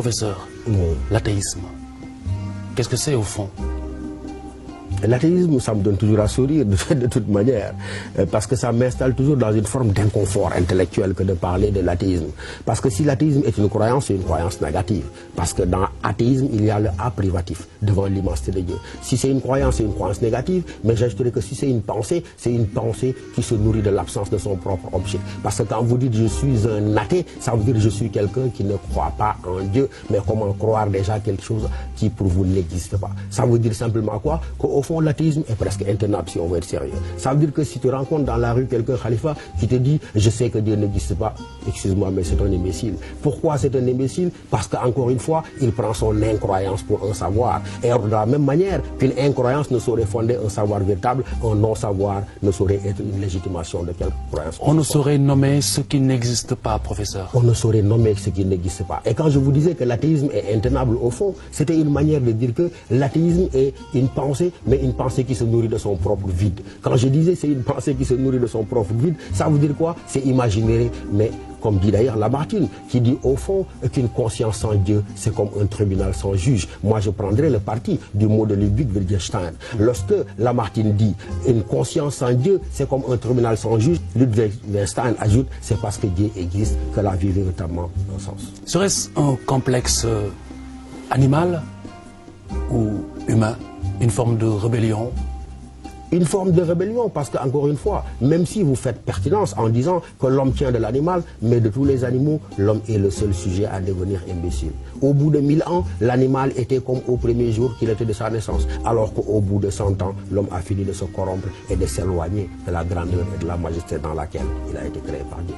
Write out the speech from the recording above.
Professeur, l'athéisme, qu'est-ce que c'est au fond? L'athéisme, ça me donne toujours à sourire de toute manière, parce que ça m'installe toujours dans une forme d'inconfort intellectuel que de parler de l'athéisme. Parce que si l'athéisme est une croyance, c'est une croyance négative. Parce que dans l'athéisme, il y a le A privatif devant l'immensité de Dieu. Si c'est une croyance, c'est une croyance négative, mais j'ajouterais que si c'est une pensée qui se nourrit de l'absence de son propre objet. Parce que quand vous dites je suis un athée, ça veut dire je suis quelqu'un qui ne croit pas en Dieu. Mais comment croire déjà quelque chose qui pour vous n'existe pas? Ça veut dire simplement quoi? Qu'au fond, l'athéisme est presque intenable si on veut être sérieux. Ça veut dire que si tu rencontres dans la rue quelqu'un, Khalifa, qui te dit je sais que Dieu n'existe pas, excuse-moi mais c'est un imbécile. Pourquoi c'est un imbécile? Parce qu'encore une fois, il prend son incroyance pour un savoir. Et de la même manière qu'une incroyance ne saurait fonder un savoir véritable, un non-savoir ne saurait être une légitimation de quelque croyance. On ne saurait nommer ce qui n'existe pas, professeur. On ne saurait nommer ce qui n'existe pas. Et quand je vous disais que l'athéisme est intenable au fond, c'était une manière de dire que l'athéisme est une pensée, mais une pensée qui se nourrit de son propre vide. Quand je disais c'est une pensée qui se nourrit de son propre vide, ça veut dire quoi? C'est imaginaire, mais comme dit d'ailleurs Lamartine, qui dit au fond qu'une conscience sans Dieu, c'est comme un tribunal sans juge. Moi, je prendrais le parti du mot de Ludwig Wittgenstein. Lorsque Lamartine dit une conscience sans Dieu, c'est comme un tribunal sans juge, Ludwig Wittgenstein ajoute, c'est parce que Dieu existe que la vie véritablement a un sens. Serait-ce un complexe animal ou humain? Une forme de rébellion? Une forme de rébellion, parce qu'encore une fois, même si vous faites pertinence en disant que l'homme tient de l'animal, mais de tous les animaux, l'homme est le seul sujet à devenir imbécile. Au bout de 1000 ans, l'animal était comme au premier jour qu'il était de sa naissance, alors qu'au bout de 100 ans, l'homme a fini de se corrompre et de s'éloigner de la grandeur et de la majesté dans laquelle il a été créé par Dieu.